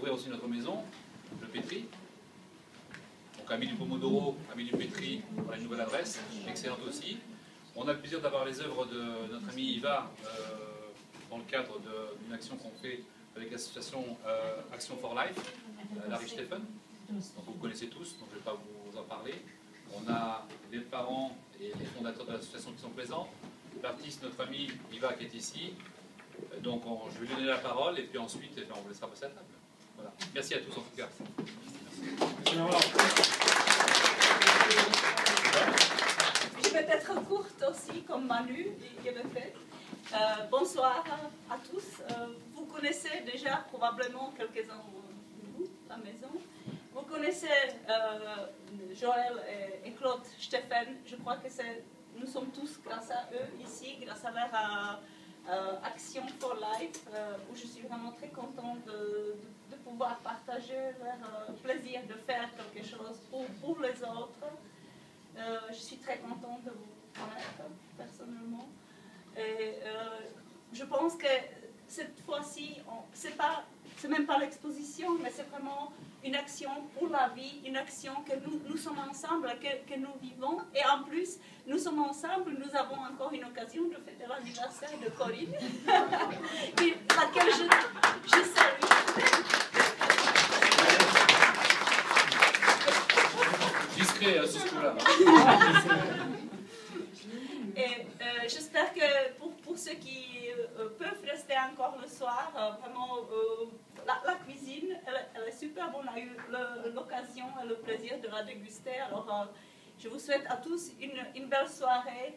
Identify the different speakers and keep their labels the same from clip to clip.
Speaker 1: d'ouvrir aussi notre maison, le Pétri. Donc Amis du Pomodoro, Amis du Pétri, voilà une nouvelle adresse, excellente aussi. On a le plaisir d'avoir les œuvres de notre ami Iva dans le cadre d'une action qu'on fait avec l'association Action for Life, la Richthofen. Donc vous connaissez tous, donc je ne vais pas vous en parler. On a les parents et les fondateurs de l'association qui sont présents. L'artiste, notre ami Iva qui est ici. Donc je vais lui donner la parole et puis ensuite on vous laissera passer à la table. Voilà. Merci à tous en tout cas.
Speaker 2: Je vais être courte aussi, comme Manu qui avait fait. Bonsoir à tous. Vous connaissez déjà probablement quelques-uns de vous, la maison. Vous connaissez Joël et Claude Stéphane. Je crois que nous sommes tous grâce à eux ici, grâce à leur Action for Life, où je suis vraiment très contente de pouvoir partager leur plaisir de faire quelque chose pour les autres. Je suis très contente de vous connaître personnellement. Et je pense que cette fois-ci, c'est même pas l'exposition, mais c'est vraiment une action pour la vie, une action que nous sommes ensemble, que nous vivons. Et en plus, nous sommes ensemble, nous avons encore une occasion de fêter l'anniversaire de Corinne, laquelle je salue.
Speaker 1: Discret à ce coup-là.
Speaker 2: Et j'espère que pour ceux qui peuvent rester encore le soir, vraiment, la cuisine, elle est superbe. On a eu l'occasion et le plaisir de la déguster. Alors, je vous souhaite à tous une belle soirée.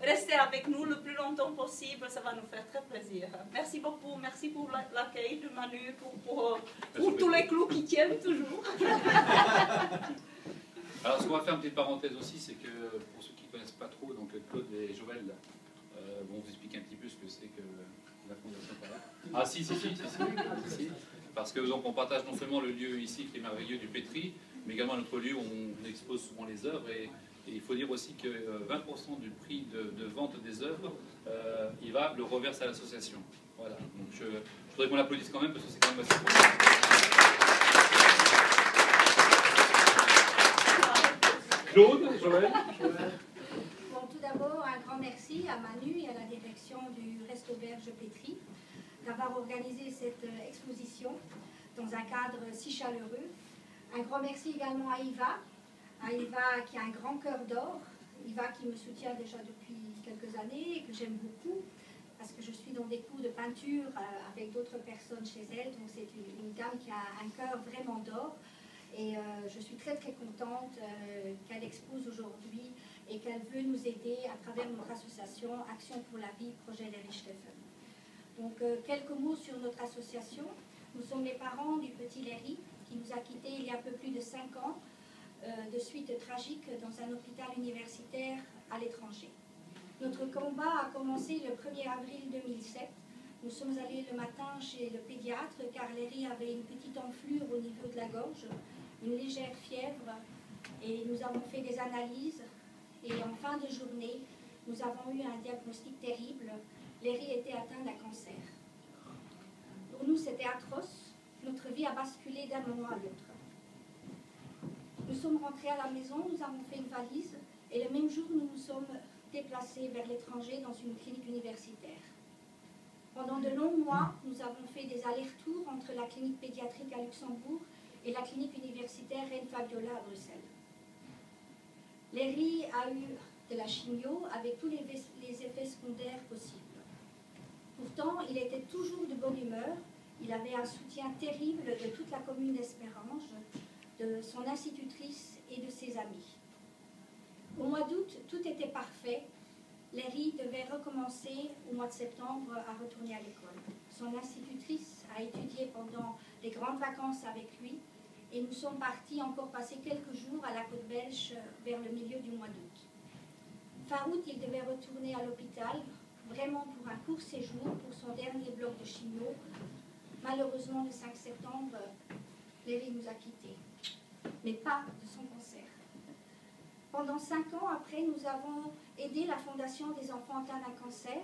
Speaker 2: Restez avec nous le plus longtemps possible, ça va nous faire très plaisir. Merci beaucoup, merci pour l'accueil de Manu, pour tous les clous qui tiennent toujours.
Speaker 1: Alors, ce qu'on va faire, une petite parenthèse aussi, c'est que pour ceux qui ne connaissent pas trop, donc Claude et Joël vont vous expliquer un petit peu ce que c'est que la Fondation Par là. Ah si. Parce que donc, on partage non seulement le lieu ici qui est merveilleux du Pétri, mais également notre lieu où on expose souvent les œuvres. Et il faut dire aussi que 20% du prix de vente des œuvres, il va le reverse à l'association. Voilà. Donc je voudrais qu'on l'applaudisse quand même parce que c'est quand même assez important. Claude, Joël.
Speaker 3: Bon, tout d'abord, un grand merci à Manu et à la direction du Resto-Auberge Pétri d'avoir organisé cette exposition dans un cadre si chaleureux. Un grand merci également à Iva qui a un grand cœur d'or, Iva qui me soutient déjà depuis quelques années et que j'aime beaucoup parce que je suis dans des cours de peinture avec d'autres personnes chez elle, donc c'est une dame qui a un cœur vraiment d'or. Et je suis très très contente qu'elle expose aujourd'hui et qu'elle veut nous aider à travers notre association Action pour la vie, projet Les Richthofen. Donc quelques mots sur notre association. Nous sommes les parents du petit Léry qui nous a quittés il y a un peu plus de 5 ans de suite tragique dans un hôpital universitaire à l'étranger. Notre combat a commencé le 1er avril 2007. Nous sommes allés le matin chez le pédiatre car Léry avait une petite enflure au niveau de la gorge, une légère fièvre et nous avons fait des analyses et en fin de journée, nous avons eu un diagnostic terrible. Léry était atteint d'un cancer. Pour nous, c'était atroce. Notre vie a basculé d'un moment à l'autre. Nous sommes rentrés à la maison, nous avons fait une valise et le même jour, nous nous sommes déplacés vers l'étranger dans une clinique universitaire. Pendant de longs mois, nous avons fait des allers-retours entre la clinique pédiatrique à Luxembourg et la clinique universitaire Reine Fabiola à Bruxelles. Léry a eu de la chimio avec tous les effets secondaires possibles. Pourtant, il était toujours de bonne humeur. Il avait un soutien terrible de toute la commune d'Espérange, de son institutrice et de ses amis. Au mois d'août, tout était parfait. Léry devait recommencer au mois de septembre à retourner à l'école. Son institutrice a étudié pendant les grandes vacances avec lui et nous sommes partis encore passer quelques jours à la côte belge vers le milieu du mois d'août. Fin août, il devait retourner à l'hôpital, vraiment pour un court séjour, pour son dernier bloc de chimio. Malheureusement, le 5 septembre, Léry nous a quittés, mais pas de son cancer. Pendant 5 ans après, nous avons aidé la Fondation des enfants atteints d'un cancer.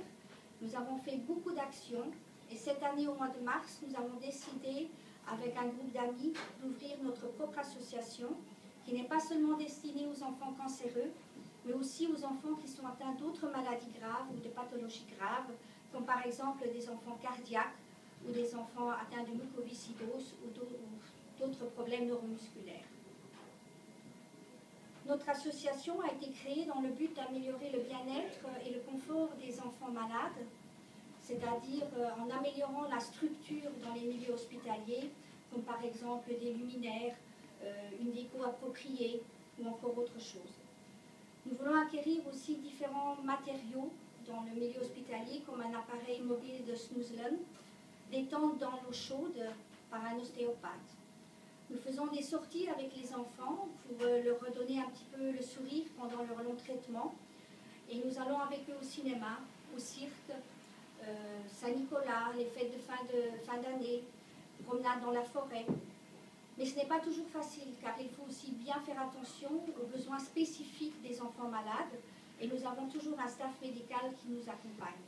Speaker 3: Nous avons fait beaucoup d'actions Et cette année, au mois de mars, nous avons décidé, avec un groupe d'amis, d'ouvrir notre propre association, qui n'est pas seulement destinée aux enfants cancéreux, mais aussi aux enfants qui sont atteints d'autres maladies graves ou de pathologies graves, comme par exemple des enfants cardiaques ou des enfants atteints de mucoviscidose ou d'autres problèmes neuromusculaires. Notre association a été créée dans le but d'améliorer le bien-être et le confort des enfants malades, c'est-à-dire en améliorant la structure dans les milieux hospitaliers, comme par exemple des luminaires, une déco appropriée ou encore autre chose. Nous voulons acquérir aussi différents matériaux dans le milieu hospitalier, comme un appareil mobile de Snoezelen, des tentes dans l'eau chaude par un ostéopathe. Nous faisons des sorties avec les enfants pour leur redonner un petit peu le sourire pendant leur long traitement. Et nous allons avec eux au cinéma, au cirque, Saint-Nicolas, les fêtes de fin d'année, promenades dans la forêt. Mais ce n'est pas toujours facile, car il faut aussi bien faire attention aux besoins spécifiques des enfants malades. Et nous avons toujours un staff médical qui nous accompagne.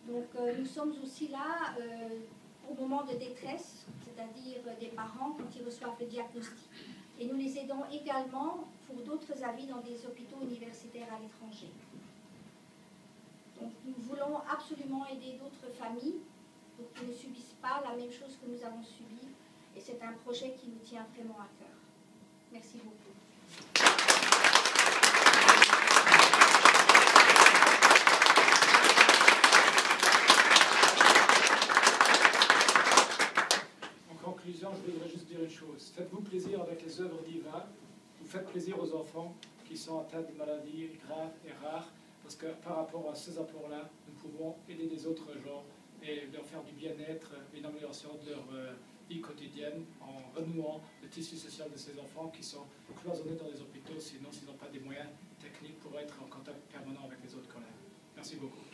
Speaker 3: Donc nous sommes aussi là au moment de détresse, c'est-à-dire des parents quand ils reçoivent le diagnostic. Et nous les aidons également pour d'autres avis dans des hôpitaux universitaires à l'étranger. Donc nous voulons absolument aider d'autres familles pour qu'ils ne subissent pas la même chose que nous avons subi. Et c'est un projet qui nous tient vraiment à cœur. Merci beaucoup.
Speaker 4: Je voudrais juste dire une chose. Faites-vous plaisir avec les œuvres d'Iva. Vous faites plaisir aux enfants qui sont atteints de maladies graves et rares, parce que par rapport à ces apports-là, nous pouvons aider les autres gens et leur faire du bien-être, une amélioration de leur vie quotidienne en renouant le tissu social de ces enfants qui sont cloisonnés dans les hôpitaux, sinon s'ils n'ont pas des moyens techniques pour être en contact permanent avec les autres collègues. Merci beaucoup.